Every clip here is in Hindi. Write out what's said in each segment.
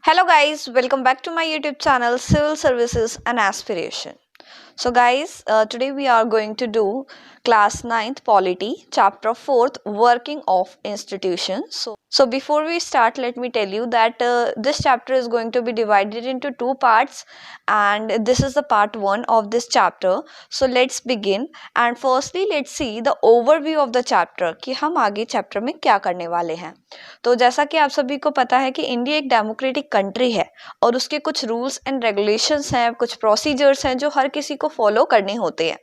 Hello guys, welcome back to my YouTube channel Civil Services and Aspiration. So guys, today we are going to do class 9th polity chapter 4th working of institutions. So before we start, let me tell you that this chapter is going to be divided into two parts and this is the part 1 of this chapter. So let's begin and firstly let's see the overview of the chapter कि हम आगे चैप्टर में क्या करने वाले हैं. तो जैसा कि आप सभी को पता है कि इंडिया एक डेमोक्रेटिक कंट्री है और उसके कुछ रूल्स एंड रेगुलेशंस हैं, कुछ प्रोसीजर्स हैं जो हर किसी को फॉलो करने होते हैं.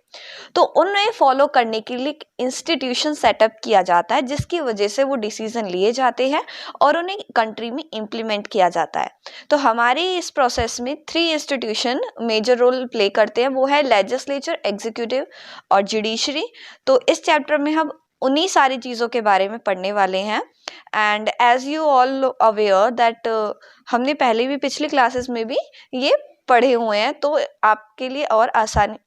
तो उन्हें फॉलो करने के लिए इंस्टीट्यूशन सेटअप किया जाता है जिसकी वजह से वो डिसीजन लिए जाते हैं और उन्हें कंट्री में इम्प्लीमेंट किया जाता है. तो हमारे इस प्रोसेस में 3 इंस्टीट्यूशन मेजर रोल प्ले करते हैं, वो है लेजिस्लेचर, एग्जीक्यूटिव और जुडिशरी. तो इस चैप्टर में हम उन्हीं सारी चीज़ों के बारे में पढ़ने वाले हैं. And as you all aware that हमने पहले भी पिछली क्लासेस में भी ये पढ़े हुए हैं, तो आपके लिए और आसानी,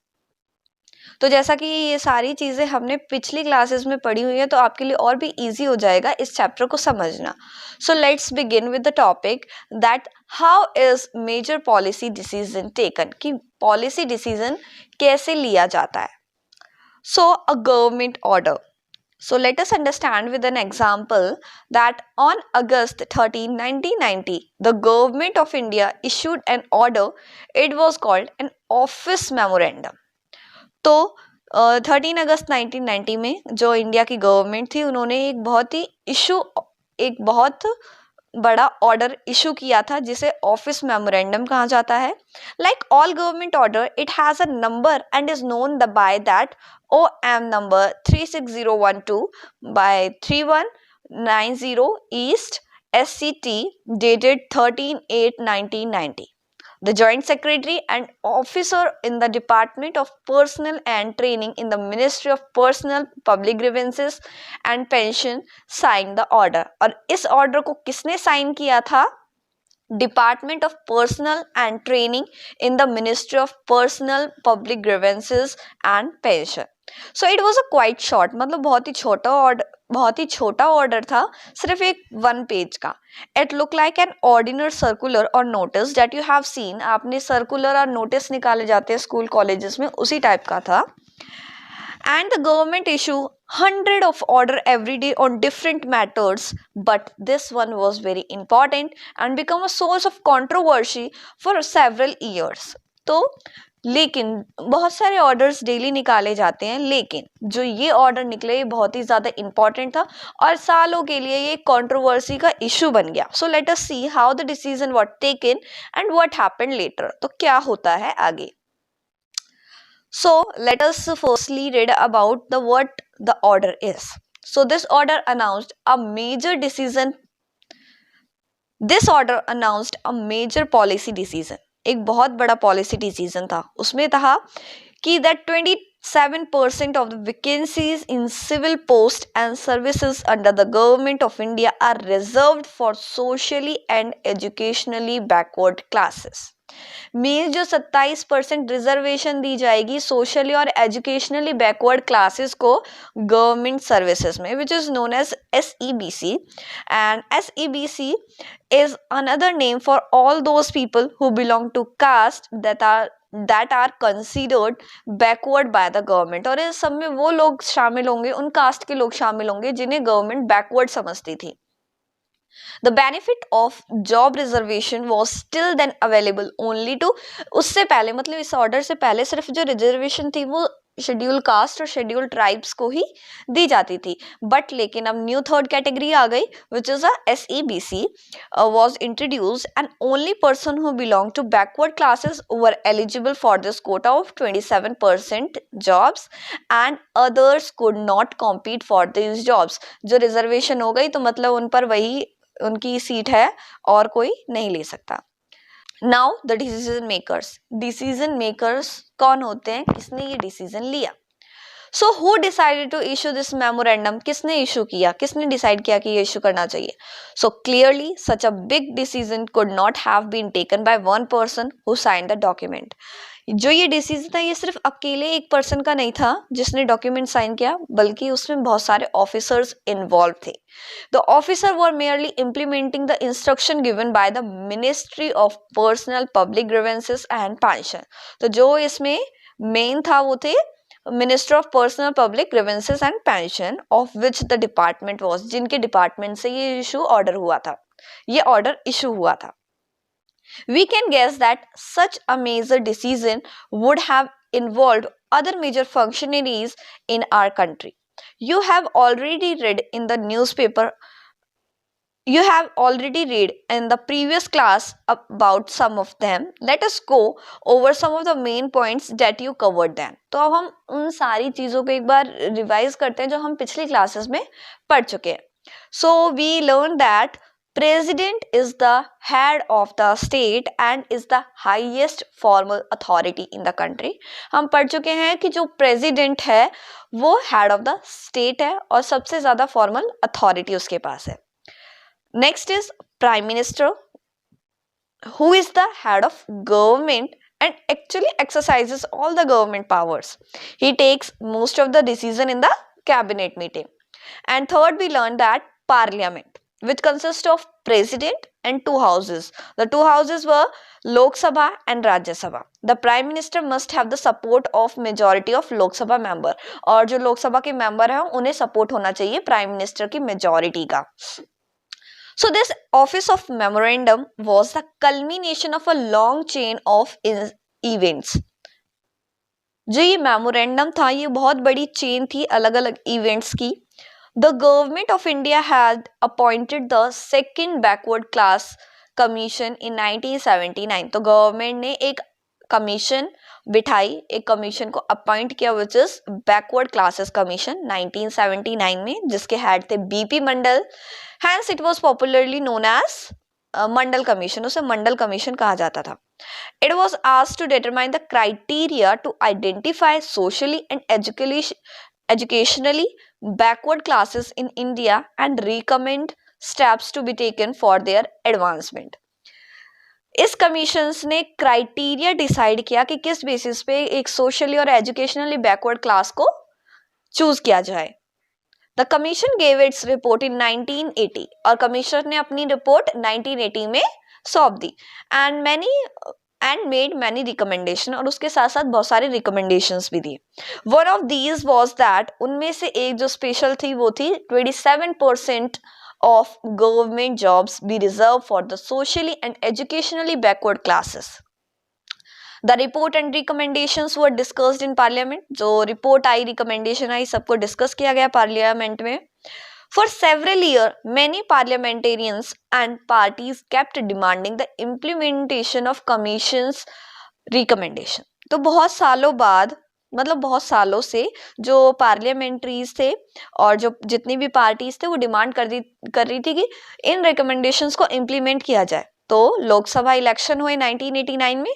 तो जैसा कि ये सारी चीज़ें हमने पिछली क्लासेस में पढ़ी हुई है तो आपके लिए और भी इजी हो जाएगा इस चैप्टर को समझना. So let's begin with the topic that how is major policy decision taken, कि पॉलिसी डिसीजन कैसे लिया जाता है. So a government order. So let us understand with an example that on August 13, 1990, the government of India issued an order. It was called an office memorandum. तो 13 अगस्त 1990 में जो इंडिया की गवर्नमेंट थी उन्होंने एक बहुत बड़ा ऑर्डर इशू किया था जिसे ऑफिस मेमोरेंडम कहा जाता है. Like all government order it has a number and is known by that OM number 36012 by 3190 East SCT dated 13/8/1990. The Joint Secretary and Officer in the Department of Personnel and Training in the Ministry of Personnel, Public Grievances and Pension signed the order. और इस ऑर्डर को किसने साइन किया था? Department of Personnel and Training in the Ministry of Personnel, Public Grievances and Pension. So it was a quite short, मतलब बहुत ही छोटा ऑर्डर था, सिर्फ एक 1 पेज का. It looked like an ordinary circular or notice that you have seen. आपने सर्कुलर और नोटिस निकाले जाते हैं स्कूल कॉलेजेस में, उसी टाइप का था. And the government issue 100 of order every day on different matters, but this one was very important and become a source of controversy for several years. तो लेकिन बहुत सारे ऑर्डर्स डेली निकाले जाते हैं, लेकिन जो ये ऑर्डर निकले ये बहुत ही ज़्यादा इम्पॉर्टेंट था और सालों के लिए ये कंट्रोवर्सी का इशू बन गया. So let us see how the decision was taken and what happened later. तो क्या होता है आगे. So let us firstly read about what the order is. So this order announced a major decision. This order announced a major policy decision. एक बहुत बड़ा पॉलिसी डिसीजन था. उसमें था कि that 27% of the vacancies in civil post and services under the government of India are reserved for socially and educationally backward classes. में जो 27% रिजर्वेशन दी जाएगी सोशली और एजुकेशनली बैकवर्ड क्लासेस को गवर्नमेंट सर्विसेज में, which is known as SEBC. And SEBC is another name for all those people who belong to caste that are considered backward by the government. और इस सब में वो लोग शामिल होंगे, उन कास्ट के लोग शामिल होंगे जिन्हें गवर्नमेंट बैकवर्ड समझती थी. The benefit of job reservation was still then available only to, उससे पहले मतलब इस ऑर्डर से पहले सिर्फ जो रिजर्वेशन थी वो शेड्यूल कास्ट और शेड्यूल ट्राइब्स को ही दी जाती थी. बट लेकिन अब न्यू थर्ड कैटेगरी आ गई which is SEBC was introduced and only person who belong to backward classes were eligible for this quota of 27% jobs and others could not compete for these jobs. जो रिजर्वेशन हो गई तो मतलब उन पर वही उनकी सीट है और कोई नहीं ले सकता. नाउ द डिसीजन मेकर्स कौन होते हैं, किसने ये डिसीजन लिया. So who decided to issue this memorandum, किसने इशू किया, किसने डिसाइड किया कि ये इशू करना चाहिए. So clearly such a big decision could not have been taken by one person who signed the document. जो ये डिसीजन था ये सिर्फ अकेले एक पर्सन का नहीं था जिसने डॉक्यूमेंट साइन किया, बल्कि उसमें बहुत सारे ऑफिसर्स इन्वॉल्व थे. The officer were merely implementing the instruction given by the ministry of personnel public grievances and pension. तो जो इसमें मेन था वो थे minister of personnel public grievances and pension, of which the department was, जिनके डिपार्टमेंट से ये इशू ऑर्डर हुआ था, ये ऑर्डर इशू हुआ था. We can guess that such a major decision would have involved other major functionaries in our country. You have already read in the newspaper, you have already read in the previous class about some of them. Let us go over some of the main points that you covered then. तो अब हम उन सारी चीज़ों को एक बार रिवाइज करते हैं जो हम पिछली क्लासेस में पढ़ चुके हैं. So we learned that President is the head of the state and is the highest formal authority in the country. हम पढ़ चुके हैं कि जो प्रेसिडेंट है वो हेड ऑफ द स्टेट है और सबसे ज़्यादा फॉर्मल अथॉरिटी उसके पास है. Next is prime minister, who is the head of government and actually exercises all the government powers. He takes most of the decision in the cabinet meeting. And third, we learned that parliament, which consists of president and two houses. The two houses were Lok Sabha and Rajya Sabha. The prime minister must have the support of majority of Lok Sabha member. और जो लोक सभा के मेंबर हैं उन्हें सपोर्ट होना चाहिए प्राइम मिनिस्टर की मेजॉरिटी का. So this office of memorandum was the culmination of a long chain of events. जो ये मेमोरेंडम था ये बहुत बड़ी चेन थी अलग अलग इवेंट्स की. The government of India had appointed the second backward class commission in 1979. तो गवर्नमेंट ने एक कमीशन बिठाई, एक कमीशन को अपॉइंट किया which is backward classes commission 1979 में, जिसके हेड थे BP Mandal. Hence it was popularly known as Mandal commission. उसे मंडल कमीशन कहा जाता था. It was asked to determine the criteria to identify socially and educationally backward classes in India and recommend steps to be taken for their advancement. इस कमीशंस ने क्राइटेरिया डिसाइड किया कि किस बेसिस पे एक सोशली और एजुकेशनली बैकवर्ड क्लास को चूज किया जाए. The commission gave its report इन 1980 और कमीशन ने अपनी रिपोर्ट 1980 में सौंप दी. एंड मेड मैनी रिकमेंडेशन, और उसके साथ साथ बहुत सारे रिकमेंडेशंस भी दिए. One of these was that, उनमें से एक जो स्पेशल थी वो थी 27% of government jobs be reserved for the socially and educationally backward classes. The report and recommendations were discussed in parliament. जो report आई, recommendation आई, सबको discuss किया गया parliament में. For several years, many parliamentarians and parties kept demanding the implementation of commission's recommendation. तो बहुत सालों बाद, मतलब बहुत सालों से जो पार्लियामेंट्रीज थे और जो जितनी भी पार्टीज थे वो डिमांड कर रही थी कि इन रिकमेंडेशंस को इम्प्लीमेंट किया जाए. तो लोकसभा इलेक्शन हुए 1989 में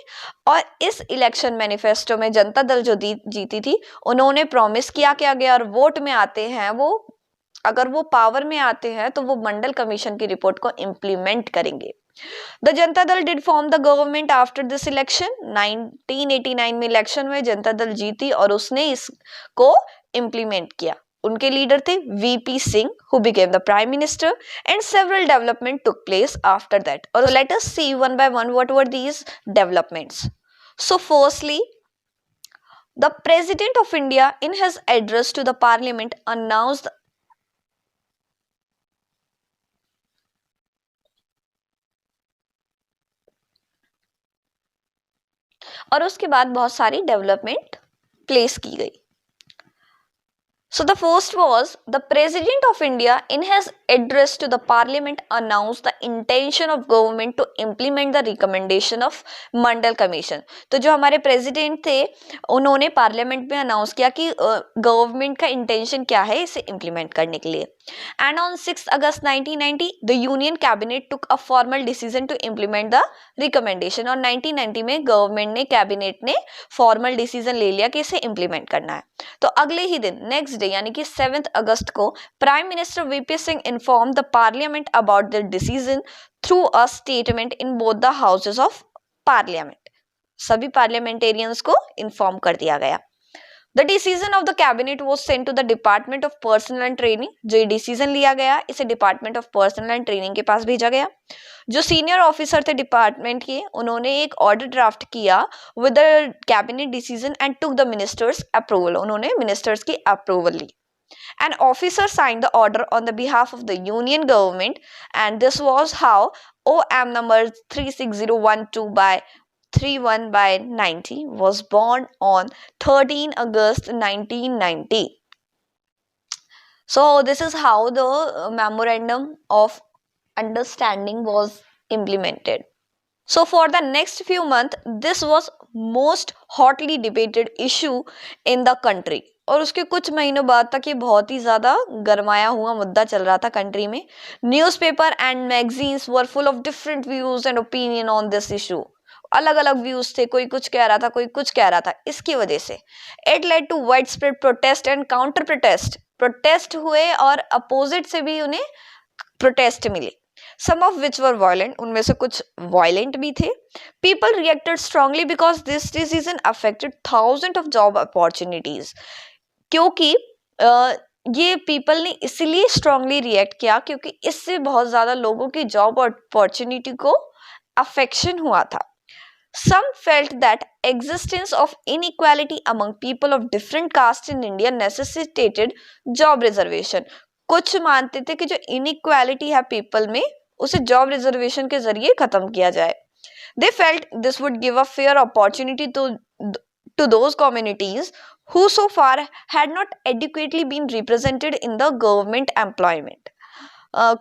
और इस इलेक्शन मैनिफेस्टो में जनता दल जो जीती थी उन्होंने प्रॉमिस किया कि अगर वोट में आते हैं अगर वो पावर में आते हैं तो वो मंडल कमीशन की रिपोर्ट को इम्प्लीमेंट करेंगे. The Janata Dal did form the government after this election. 1989 में इलेक्शन में जनता दल जीती और उसने इसको इम्प्लीमेंट किया. उनके लीडर थे VP Singh, who became the prime minister, and several development took place after that. और let us see one by one what were these developments. So firstly, the president of India in his address to the parliament announced और उसके बाद बहुत सारी डेवलपमेंट प्लेस की गई. So the first was the President of India in his address to the Parliament announced the intention of government to implement the recommendation of Mandal Commission. तो जो हमारे प्रेसिडेंट थे उन्होंने पार्लियामेंट में अनाउंस किया कि गवर्नमेंट का इंटेंशन क्या है इसे इम्प्लीमेंट करने के लिए. And on 6 August 1990, the Union Cabinet took a formal decision to implement the recommendation. और 1990 में गवर्नमेंट ने कैबिनेट ने फॉर्मल डिसीजन ले लिया कि इसे इम्प्लीमेंट करना है. तो अगले ही दिन नेक्स्ट डे यानी कि 7 अगस्त को prime minister VP Singh inform the parliament about the decision through a statement in both the houses of parliament. सभी पार्लियामेंटेरियंस को इन्फॉर्म कर दिया गया। The decision of the cabinet was sent to the Department of Personnel and Training। जो ये डिसीजन लिया गया इसे department of personal and training के पास भेजा गया। जो सीनियर ऑफिसर थे डिपार्टमेंट के, उन्होंने एक ऑर्डर ड्राफ्ट किया with the cabinet decision and took the ministers approval. उन्होंने मिनिस्टर्स की अप्रूवल ली। An officer signed the order on the behalf of the Union government, and this was how OM number 36012 by 31 by 90 was born on 13 August 1990. So this is how the memorandum of understanding was implemented. So for the next few months, this was most hotly debated issue in the country. और उसके कुछ महीनों बाद तक ये बहुत ही ज़्यादा गरमाया हुआ मुद्दा चल रहा था कंट्री में। Newspaper and magazines were full of different views and opinion on this issue. अलग अलग व्यूज थे, कोई कुछ कह रहा था, कोई कुछ कह रहा था। इसकी वजह से it led to wide spread protest and counter protest. Protest हुए और अपोजिट से भी उन्हें प्रोटेस्ट मिले। Some of which were violent, उनमें से कुछ violent भी थे। People reacted strongly because this decision affected thousands of job opportunities। क्योंकि ये पीपल ने इसलिए स्ट्रांगली रिएक्ट किया क्योंकि इससे बहुत ज़्यादा लोगों की जॉब अपॉर्चुनिटी को अफेक्शन हुआ था। Some felt that existence of inequality among people of different castes in India necessitated job reservation। कुछ मानते थे कि जो inequality है people में उसे जॉब रिजर्वेशन के जरिए खत्म किया जाए। They felt this would give a fair opportunity to those communities who so far had not adequately been represented in the government employment।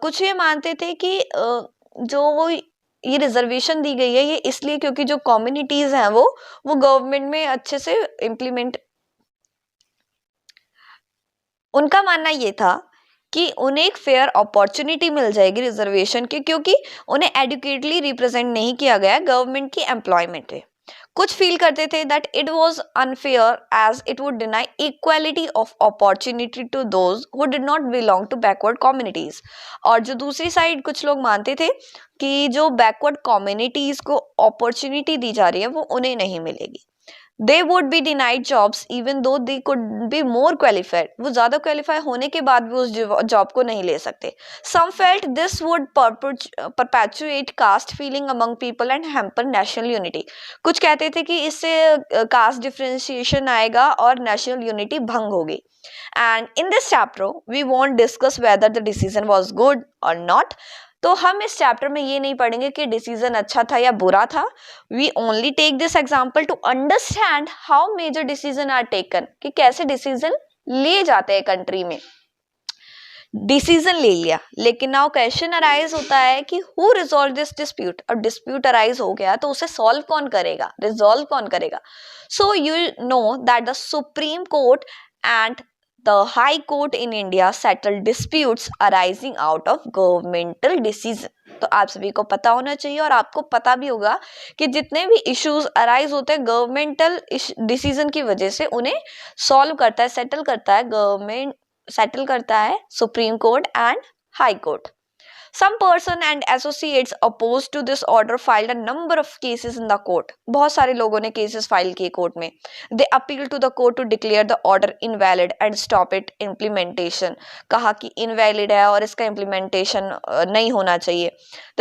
कुछ ये मानते थे कि जो ये रिजर्वेशन दी गई है ये इसलिए क्योंकि जो कम्युनिटीज हैं वो गवर्नमेंट में अच्छे से इम्प्लीमेंट, उनका मानना ये था कि उन्हें एक फेयर अपॉर्चुनिटी मिल जाएगी रिजर्वेशन की क्योंकि उन्हें एडुकेटली रिप्रेजेंट नहीं किया गया गवर्नमेंट की एम्प्लॉयमेंट में। कुछ फील करते थे that it was unfair as it would deny equality of opportunity to those who did not belong to backward communities. और जो दूसरी साइड कुछ लोग मानते थे कि जो बैकवर्ड कम्युनिटीज को अपॉर्चुनिटी दी जा रही है वो उन्हें नहीं मिलेगी। They would be denied jobs even though they could be more qualified। वो ज़्यादा क्वालिफाई होने के बाद भी उस जॉब को नहीं ले सकते। Some felt this would perpetuate caste feeling among people and hamper national unity। कुछ कहते थे कि इससे caste differentiation आएगा और national unity भंग होगी। And in this chapter we won't discuss whether the decision was good or not। तो हम इस चैप्टर में ये नहीं पढ़ेंगे कि डिसीजन अच्छा था या बुरा था। We only take this example to understand how major decision are taken, कि कैसे डिसीजन लिए जाते हैं कंट्री में। डिसीजन ले लिया लेकिन नाउ क्वेश्चन अराइज होता है कि हु रिजॉल्व दिस डिस्प्यूट। और डिस्प्यूट अराइज हो गया तो उसे सॉल्व कौन करेगा, रिजॉल्व कौन करेगा। So you know that the supreme court and The High Court in India settled disputes arising out of governmental decision। तो आप सभी को पता होना चाहिए और आपको पता भी होगा कि जितने भी इश्यूज अराइज होते हैं गवर्नमेंटल डिसीजन की वजह से उन्हें सॉल्व करता है, सेटल करता है गवर्नमेंट, सेटल करता है supreme court and high court. Some person and associates opposed to this order filed a number of cases in the court। बहुत सारे लोगों ने केसेस फाइल किए कोर्ट में। They appealed to the court to declare the order invalid and stop it implementation। कहा कि invalid है और इसका implementation नहीं होना चाहिए।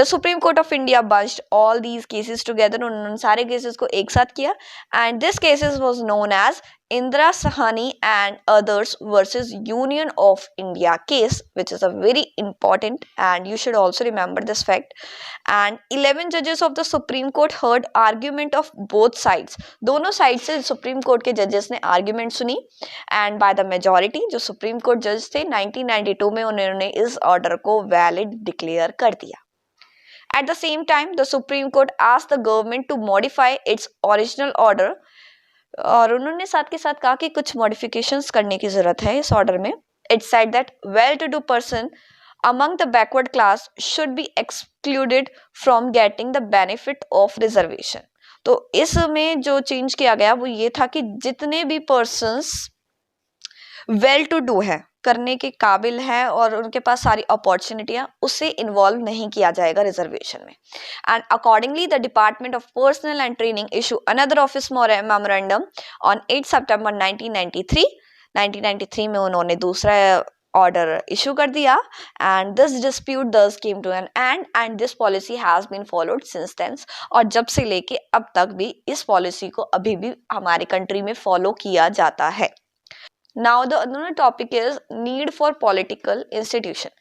The Supreme Court of India bunched all these cases together। उन्होंने सारे केसेस को एक साथ किया and this cases was known as Indira Sahani and others versus Union of India case, which is a very important and you should also remember this fact। And 11 judges of the Supreme Court heard argument of both sides। दोनों साइड से सुप्रीम कोर्ट के जजेस ने आर्ग्यूमेंट सुनी and by the majority जो सुप्रीम कोर्ट जज थे 1992 में उन्होंने इस ऑर्डर को वैलिड डिक्लेयर कर दिया। At the same time, the Supreme Court asked the government to modify its original order। और उन्होंने साथ के साथ कहा कि कुछ मॉडिफिकेशंस करने की जरूरत है इस ऑर्डर में। It said that well to do person among the backward class should be excluded from getting the benefit of reservation। तो इसमें जो चेंज किया गया वो ये था कि जितने भी पर्सन्स वेल टू डू है करने के काबिल है और उनके पास सारी अपॉर्चुनिटियां, उसे इन्वॉल्व नहीं किया जाएगा रिजर्वेशन में. And accordingly the department of personal and training issue another office memorandum on 8 सितंबर 1993 में उन्होंने दूसरा ऑर्डर इशू कर दिया. And this dispute thus came to an end this policy has been followed since then. और जब से लेके अब तक भी इस पॉलिसी को अभी भी हमारी कंट्री में फॉलो किया जाता है. Now the another topic is need for political institution.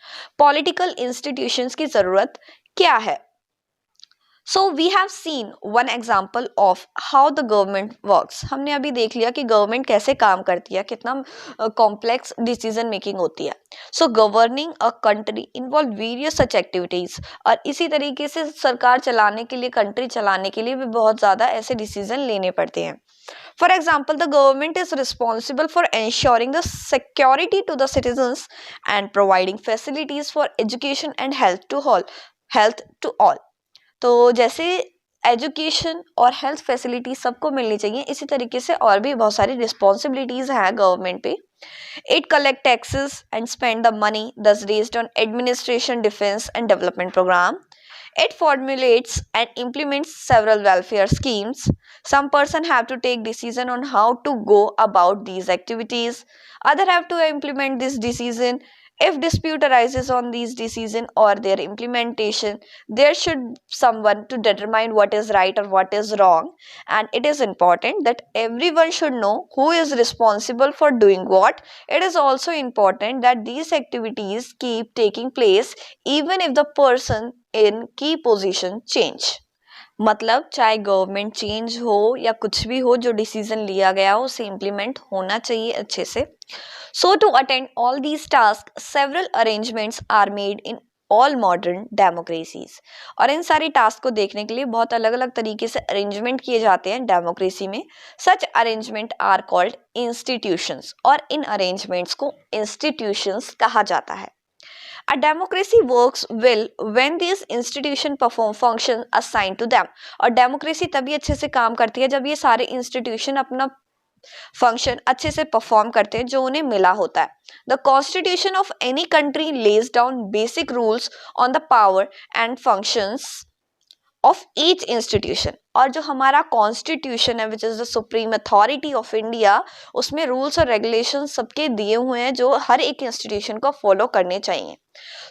Political institutions की जरूरत क्या है? So we have seen one example of how the government works. हमने अभी देख लिया कि गवर्नमेंट कैसे काम करती है, कितना कॉम्प्लेक्स डिसीजन मेकिंग होती है. So governing a country involve various such activities. और इसी तरीके से सरकार चलाने के लिए, कंट्री चलाने के लिए भी बहुत ज़्यादा ऐसे डिसीजन लेने पड़ते हैं. For example, the government is responsible for ensuring the security to the citizens and providing facilities for education and health to all. तो जैसे एजुकेशन और हेल्थ फैसिलिटी सबको मिलनी चाहिए, इसी तरीके से और भी बहुत सारी रिस्पॉन्सिबिलिटीज हैं गवर्नमेंट पे. It collect taxes and spend the money thus raised on administration, defence and development programme. It formulates and implements several welfare schemes. Some person have to take decision on how to go about these activities. Other have to implement this decision. If dispute arises on these decision or their implementation, there should someone to determine what is right or what is wrong. And it is important that everyone should know who is responsible for doing what. It is also important that these activities keep taking place even if the person in key position change. मतलब चाहे गवर्नमेंट चेंज हो या कुछ भी हो, जो डिसीजन लिया गया हो उसे इम्प्लीमेंट होना चाहिए अच्छे से. So to attend all these tasks, several arrangements are made in all modern democracies. और इन सारी टास्क को देखने के लिए बहुत अलग अलग तरीके से अरेंजमेंट किए जाते हैं डेमोक्रेसी में. Such arrangement are called institutions. और इन अरेंजमेंट्स को इंस्टीट्यूशंस कहा जाता है. A democracy works well when these institution perform function assigned to them. और डेमोक्रेसी तभी अच्छे से काम करती है जब ये सारे इंस्टीट्यूशन अपना फंक्शन अच्छे से परफॉर्म करते हैं जो उन्हें मिला होता है. The constitution of any country lays down basic rules on the power and functions of each institution. और जो हमारा कॉन्स्टिट्यूशन है which is the supreme authority of India, उसमें रूल्स और रेगुलेशन सबके दिए हुए हैं जो हर एक इंस्टीट्यूशन को फॉलो करने चाहिए.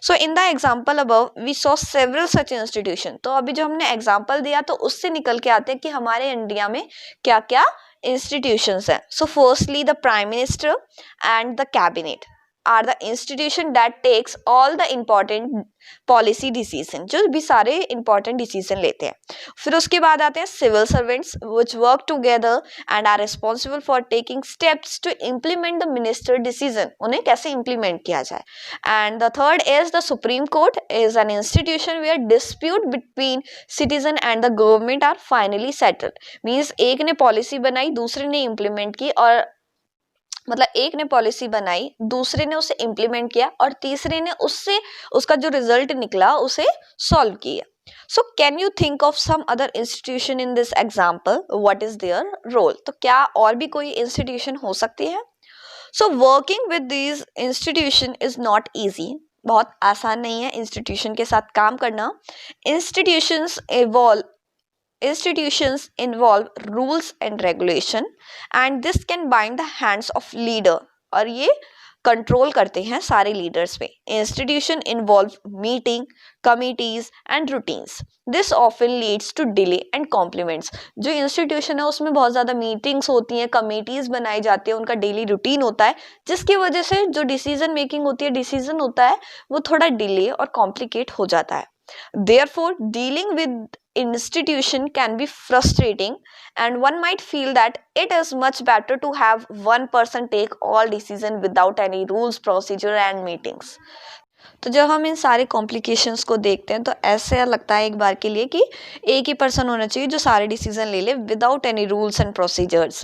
So in the example above we saw several such institution. तो अभी जो हमने एग्जाम्पल दिया तो उससे निकल के आते हैं कि हमारे इंडिया में क्या क्या institutions हैं. So firstly the prime minister and the cabinet are the institution that takes all the important policy decision, जो भी सारे important decision लेते हैं. फिर उसके बाद आते हैं civil servants which work together and are responsible for taking steps to implement the minister decision. उन्हें कैसे implement किया जाए. And the third is the Supreme Court is an institution where dispute between citizen and the government are finally settled. Means एक ने policy बनाई, दूसरे ने implement की, और मतलब एक ने पॉलिसी बनाई, दूसरे ने उसे इम्प्लीमेंट किया और तीसरे ने उससे उसका जो रिजल्ट निकला उसे सॉल्व किया. So can you think of some other institution in this example, what is their role. तो क्या और भी कोई इंस्टीट्यूशन हो सकती है. So working with these institution is not easy. बहुत आसान नहीं है इंस्टीट्यूशन के साथ काम करना. Institutions involve rules and regulation and this can bind the hands of leader. और ये कंट्रोल करते हैं सारे लीडर्स पे. Institution involve meeting, committees and routines. This often leads to delay and complements. जो इंस्टीट्यूशन है उसमें बहुत ज़्यादा मीटिंग्स होती हैं, कमिटीज बनाई जाती है, उनका डेली रूटीन होता है, जिसकी वजह से जो डिसीजन मेकिंग होती है, डिसीजन होता है, वो थोड़ा डिले और कॉम्प्लिकेट हो जाता है. Therefore, dealing with institution can be frustrating and one might feel that it is much better to have one person take all decision without any rules, procedure and meetings. तो जब हम इन सारे कॉम्प्लिकेशंस को देखते हैं तो ऐसे लगता है एक बार के लिए कि एक ही पर्सन होना चाहिए जो सारे डिसीजन ले ले without any rules and procedures,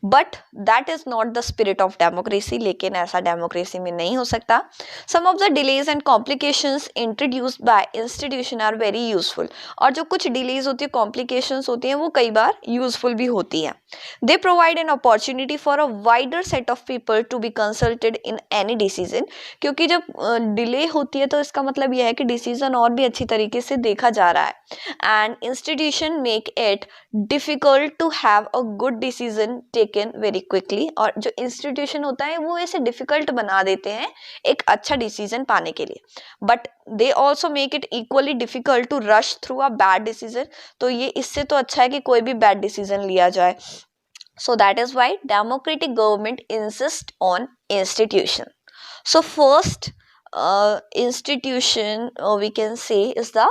but that is not the spirit of democracy. लेकिन ऐसा डेमोक्रेसी में नहीं हो सकता। Some of the delays and complications introduced by institution are very useful. और जो कुछ डिलेज होती है, कॉम्प्लिकेशंस होती हैं, वो कई बार यूजफुल भी होती हैं। They provide an opportunity for a wider set of people to be consulted in any decision. क्योंकि जब डिले होती है तो इसका मतलब यह है कि डिसीजन और भी अच्छी तरीके से देखा जा रहा है। And institution make it difficult to have a good decision taken very quickly. और जो इंस्टीट्यूशन होता है वो इसे डिफिकल्ट बना देते हैं एक अच्छा डिसीजन पाने के लिए, but they also make it equally difficult to rush through a bad decision. तो ये इससे तो अच्छा है कि कोई भी बैड डिसीजन लिया जाए। So that is why democratic government insist on institution. So first institution we can say is the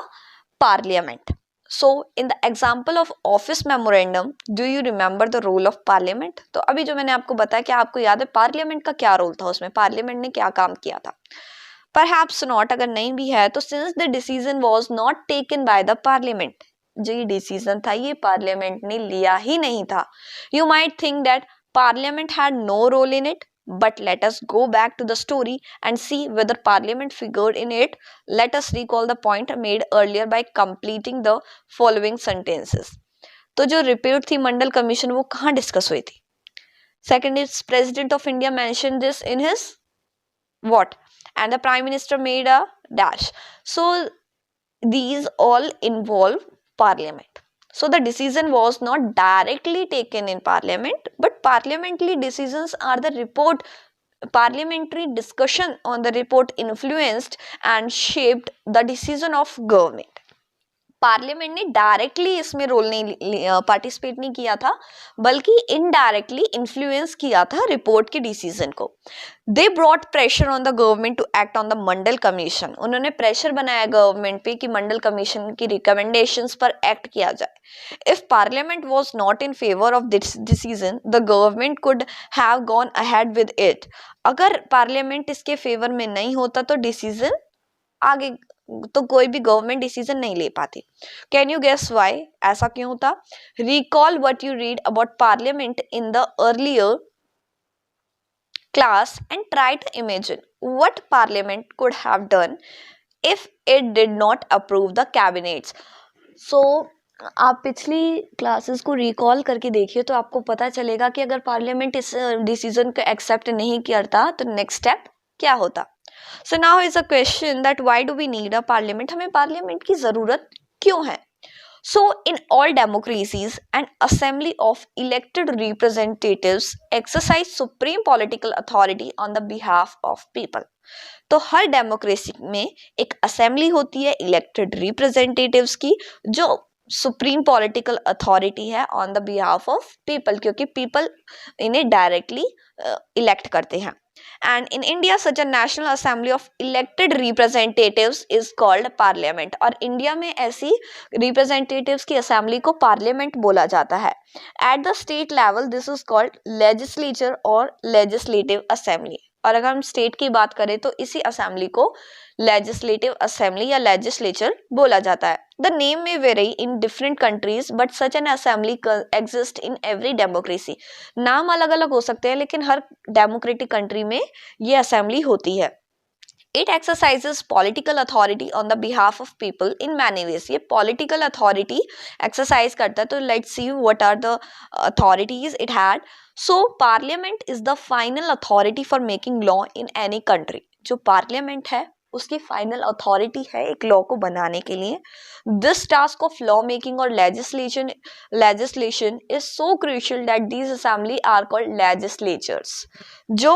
parliament. So in the example of office memorandum, do you remember the role of parliament? तो अभी जो मैंने आपको बताया, क्या आपको याद है पार्लियामेंट का क्या रोल था, उसमें पार्लियामेंट ने क्या काम किया था? Perhaps not, अगर नहीं भी है तो since the decision was not taken by the parliament, जो ये डिसीजन था ये पार्लियामेंट ने लिया ही नहीं था। You might think that Parliament had no role in it, but let us go back to the story and see whether Parliament figured in it. Let us recall the point made earlier by completing the following sentences. तो जो रिपोर्ट थी मंडल कमीशन, वो कहाँ डिस्कस हुई थी? Second is president of India mention this in his what, and the prime minister made a dash. So these all involve parliament. So the decision was not directly taken in parliament, but parliamentary decisions are the report. Parliamentary discussion on the report influenced and shaped the decision of government. Parliament ने डायरेक्टली इसमें रोल नहीं पार्टिसिपेट नहीं किया था, बल्कि इनडायरेक्टली इन्फ्लुएंस किया था रिपोर्ट के डिसीजन को। They brought pressure on the government to act on the Mandal commission. उन्होंने प्रेशर बनाया गवर्नमेंट पे कि मंडल कमीशन की रिकमेंडेशंस पर एक्ट किया जाए। If Parliament was not in favour of this decision, the government could have gone ahead with it. अगर पार्लियामेंट इसके फेवर में नहीं होता तो डिसीजन आगे तो कोई भी गवर्नमेंट डिसीजन नहीं ले पाती। Can you guess why? ऐसा क्यों होता? Recall what you read about parliament in the earlier class and try to imagine what parliament could have done if it did not approve the cabinets. So आप पिछली क्लासेस को रिकॉल करके देखिए तो आपको पता चलेगा कि अगर पार्लियामेंट इस डिसीजन को एक्सेप्ट नहीं करता तो नेक्स्ट स्टेप क्या होता। So now is a question that why do we need a parliament? हमें पार्लियामेंट की जरूरत क्यों है? So in all democracies, an assembly of elected representatives exercise supreme political authority on the behalf of people. तो हर डेमोक्रेसी में एक असेंबली होती है इलेक्टेड रिप्रेजेंटेटिव्स की, जो सुप्रीम पॉलिटिकल अथॉरिटी है on the behalf of people, क्योंकि पीपल इन्हें डायरेक्टली इलेक्ट करते हैं। And in India, such a national assembly of elected representatives is called parliament. और इंडिया में ऐसी representatives की assembly को parliament बोला जाता है। At the state level, this is called legislature और legislative assembly. और अगर हम स्टेट की बात करें तो इसी असेंबली को लेजिस्लेटिव असेंबली या लेजिस्लेचर बोला जाता है। द नेम में very in different countries but such an assembly exist in every democracy. नाम अलग अलग हो सकते हैं लेकिन हर डेमोक्रेटिक कंट्री में ये असेंबली होती है। It exercises political authority on the behalf of people in many ways. ये political authority exercise करता है। तो let's see what are the authorities it had. So parliament is the final authority for making law in any country. जो parliament है उसकी फाइनल अथॉरिटी है एक लॉ को बनाने के लिए। This task of law making और legislation is so crucial that these assembly are called legislatures. जो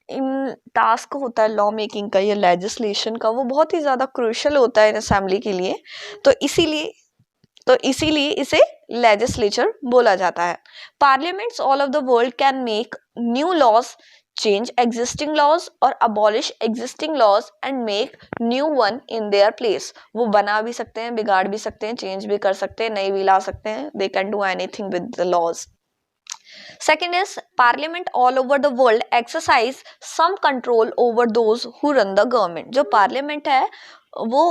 इन टास्क होता है लॉ मेकिंग का या लेजिस्लेशन का, वो बहुत ही ज़्यादा क्रूशियल होता है इन असेंबली के लिए। तो इसीलिए इसे लेजिस्लेचर बोला जाता है। Parliaments all of the world can make new laws, change existing laws or abolish existing laws and make new one in their place. वो बना भी सकते हैं, बिगाड़ भी सकते हैं, चेंज भी कर सकते हैं, नई भी ला सकते हैं। They can do anything with the laws. Second is parliament all over the world exercise some control over those who run the government. जो parliament है वो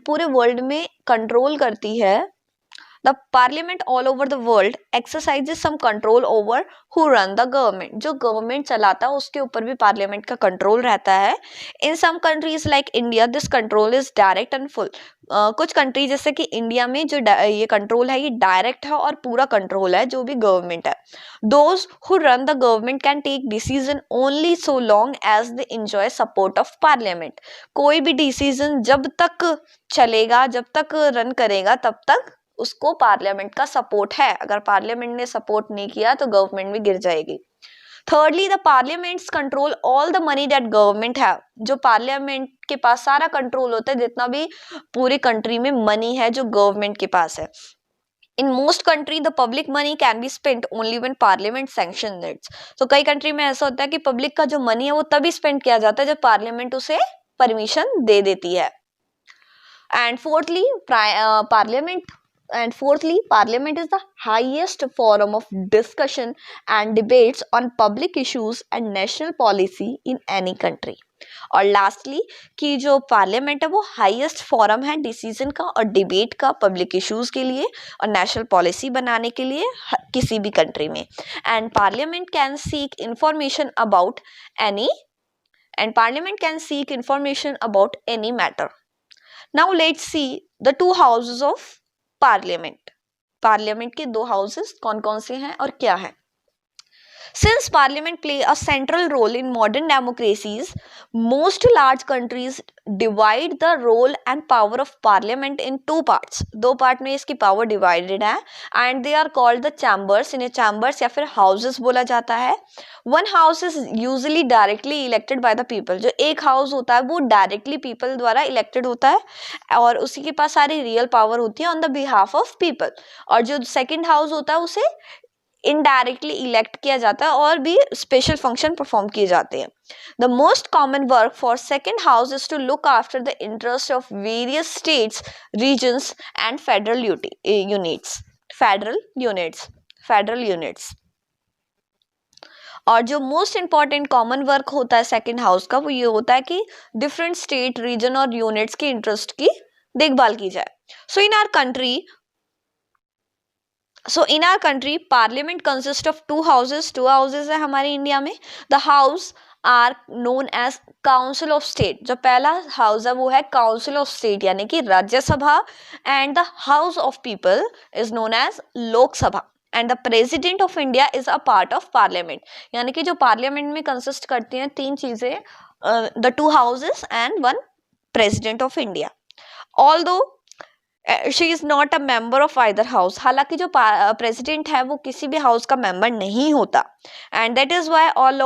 पूरे वर्ल्ड में कंट्रोल करती है. The parliament all over the world exercises some control over who run the government. जो गवर्नमेंट चलाता है उसके ऊपर भी पार्लियामेंट का कंट्रोल रहता है. In some countries like India, this control is direct and full. कुछ कंट्री जैसे कि इंडिया में जो ये कंट्रोल है ये डायरेक्ट है और पूरा कंट्रोल है जो भी गवर्नमेंट है. Those who run the government can take decision only so long as they enjoy support of parliament. कोई भी डिसीजन जब तक चलेगा, जब तक रन करेगा, तब तक उसको पार्लियामेंट का सपोर्ट है. अगर पार्लियामेंट ने सपोर्ट नहीं किया तो गवर्नमेंट भी गिर जाएगी. Thirdly, the parliaments control all the money that government have. जो पार्लियामेंट के पास सारा कंट्रोल होता है जितना भी पूरी कंट्री में मनी है जो गवर्नमेंट के पास है. In most country, the public money can be spent only when parliament sanctions it. So कई कंट्री में ऐसा होता है कि पब्लिक का जो मनी है वो तभी स्पेंड किया जाता है जब पार्लियामेंट उसे परमिशन दे देती है. And fourthly, parliament is the highest forum of discussion and debates on public issues and national policy in any country. और लास्टली कि जो पार्लियामेंट है वो हाईएस्ट फॉरम है डिसीजन का और डिबेट का पब्लिक इश्यूज के लिए और नेशनल पॉलिसी बनाने के लिए किसी भी कंट्री में. And parliament can seek information about any matter. Now let's see the two houses of parliament. Parliament के दो हाउसेस कौन कौन से हैं और क्या है. Since parliament play a central role in modern democracies, most large countries divide the role and power of parliament in two parts. दो पार्ट में इसकी पावर डिवाइडेड है and they are called the chambers. इन्हें chambers या फिर houses बोला जाता है. One house is usually directly elected by the people. जो एक हाउस होता है वो डायरेक्टली पीपल द्वारा इलेक्टेड होता है और उसी के पास सारी रियल पावर होती है on the behalf of people. और जो सेकेंड हाउस होता है उसे इनडायरेक्टली इलेक्ट किया जाता है और भी स्पेशल फंक्शन परफॉर्म किए जाते हैं. The most common work for second house is to look after the interest of various states, regions and federal units. और जो मोस्ट इंपॉर्टेंट कॉमन वर्क होता है सेकेंड हाउस का वो ये होता है कि डिफरेंट स्टेट, रीजन और यूनिट्स के इंटरेस्ट की देखभाल की जाए. So in our country parliament consist of two houses है हमारे इंडिया में. The house are known as council of state. जो पहला हाउस है वो है काउंसिल ऑफ स्टेट यानी कि Rajya Sabha. And the house of people is known as Lok Sabha. And the president of India is a part of parliament. यानी कि जो पार्लियामेंट में कंसिस्ट करती हैं तीन चीजें, the two houses and one president of India. Although she is not a member of either house. हालांकि जो प्रेसिडेंट है वो किसी भी हाउस का मेंबर नहीं होता. And that is why all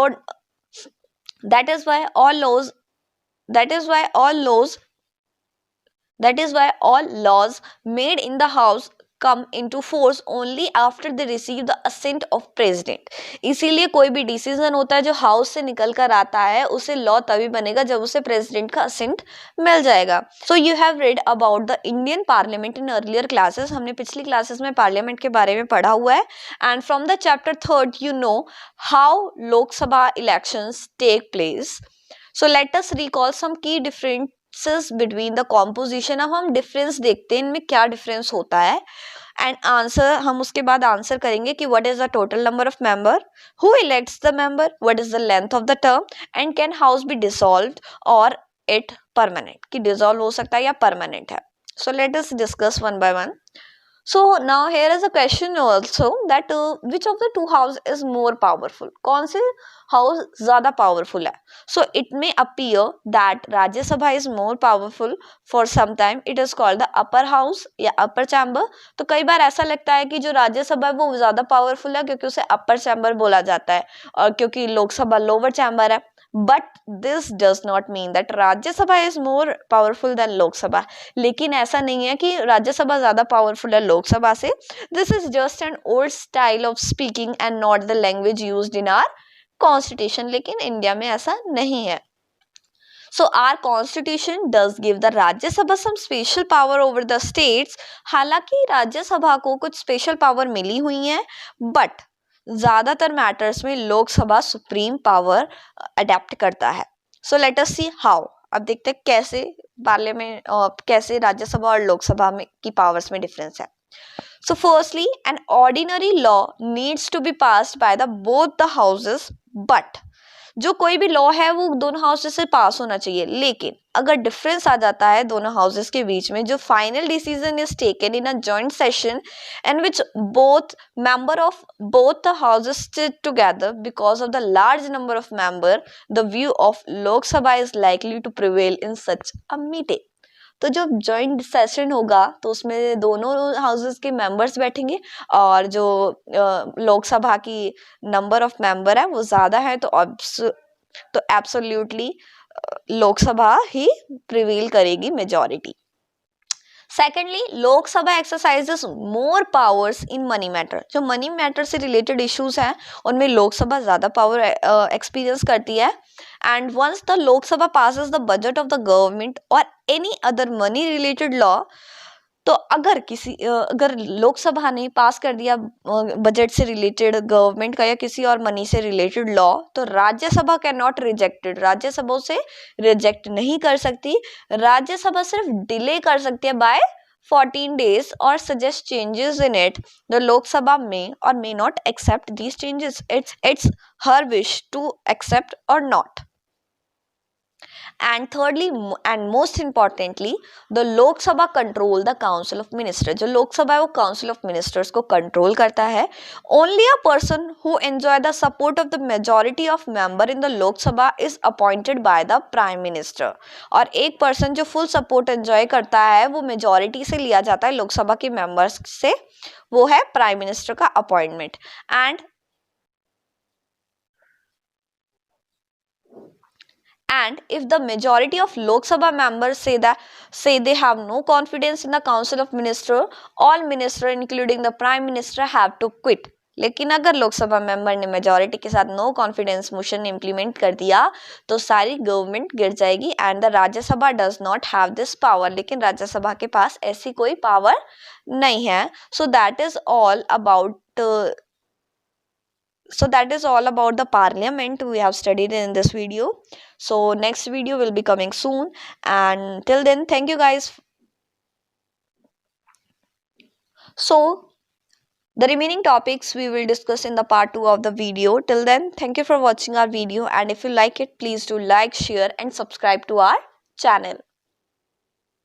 laws made in the house come into force only after they receive the assent of president. इसीलिए कोई भी डिसीजन होता है जो हाउस से निकल कर आता है उसे लॉ तभी बनेगा जब उसे प्रेसिडेंट का असेंट मिल जाएगा. So you have read about the Indian parliament in earlier classes. हमने पिछली क्लासेस में पार्लियामेंट के बारे में पढ़ा हुआ है. And from the chapter 3 you know how Lok Sabha elections take place. So let us recall some key different between the composition. अब हम डिफरेंस देखते हैं इनमें क्या डिफरेंस होता है. एंड आंसर हम उसके बाद आंसर करेंगे कि what is the total number of member, who elects the member, what is the length of the term and can house be dissolved or it permanent. कि डिसॉल्व हो सकता है या परमानेंट है. So let us discuss one by one. So now here is a question also that which of the two house is more powerful. कौन से house ज़्यादा powerful है. So it may appear that Rajya Sabha is more powerful. For some time it is called the upper house या upper chamber. तो कई बार ऐसा लगता है कि जो राज्यसभा है वो ज़्यादा powerful है क्योंकि उसे upper chamber बोला जाता है और क्योंकि लोकसभा lower chamber है. But this does not mean that Rajya Sabha is more powerful than Lok Sabha. लेकिन ऐसा नहीं है कि राज्यसभा ज़्यादा powerful है लोकसभा से. This is just an old style of speaking and not the language used in our constitution. लेकिन इंडिया में ऐसा नहीं है. So our constitution does give the Rajya Sabha some special power over the states. हालांकि राज्यसभा को कुछ स्पेशल पावर मिली हुई है but ज़्यादातर मैटर्स में लोकसभा सुप्रीम पावर अडेप्ट करता है। So let us see how. अब देखते हैं कैसे पार्लियामेंट कैसे राज्यसभा और लोकसभा में की पावर्स में डिफरेंस है। So firstly, an ordinary law needs to be passed by the both the houses, but जो कोई भी लॉ है वो दोनों हाउसेस से पास होना चाहिए, लेकिन अगर डिफरेंस आ जाता है दोनों हाउसेस के बीच में, जो final decision is taken in a joint session and which both member of both the houses sit together because of the large number of member, the view of Lok Sabha is likely to prevail in such a meeting. तो जब जॉइंट सेशन होगा तो उसमें दोनों हाउसेस के मेंबर्स बैठेंगे और जो लोकसभा की नंबर ऑफ मेंबर है वो ज़्यादा है तो एब्सोल्युटली लोकसभा ही प्रिवेल करेगी majority. Secondly, Lok Sabha exercises more powers in money matter. जो मनी मैटर से रिलेटेड इश्यूज हैं उनमें लोकसभा ज़्यादा पावर एक्सपीरियंस करती है। And once the Lok Sabha passes the budget of the government और any other money related law, तो अगर लोकसभा ने पास कर दिया बजट से रिलेटेड गवर्नमेंट का या किसी और मनी से रिलेटेड लॉ, तो Rajya Sabha can not rejected, Rajya Sabha उसे रिजेक्ट नहीं कर सकती। राज्यसभा सिर्फ डिले कर सकती है बाय 14 days और suggest changes in it. The Lok Sabha में और may not accept these changes, it's her wish to accept or not. And thirdly and most importantly, the Lok Sabha control the Council of Ministers। जो लोक सभा है वो Council of Ministers को कंट्रोल करता है। Only a person who enjoy the support of the majority of member in the Lok Sabha is appointed by the Prime Minister। और एक पर्सन जो फुल सपोर्ट एंजॉय करता है वो मेजोरिटी से लिया जाता है लोकसभा के मेंबर्स से, वो है प्राइम मिनिस्टर का appointment. And if the majority of Lok Sabha members say they have no confidence in the Council of Minister, all minister including the Prime Minister have to quit। लेकिन अगर लोकसभा मेंबर ने मेजोरिटी के साथ नो कॉन्फिडेंस मोशन इम्प्लीमेंट कर दिया तो सारी गवर्नमेंट गिर जाएगी। And the Rajya Sabha does not have this power, लेकिन राज्यसभा के पास ऐसी कोई पावर नहीं है। So that is all about the parliament we have studied in this video. So next video will be coming soon, and till then thank you guys. So the remaining topics we will discuss in the part 2 of the video. Till then, thank you for watching our video, and if you like it, please do like, share and subscribe to our channel.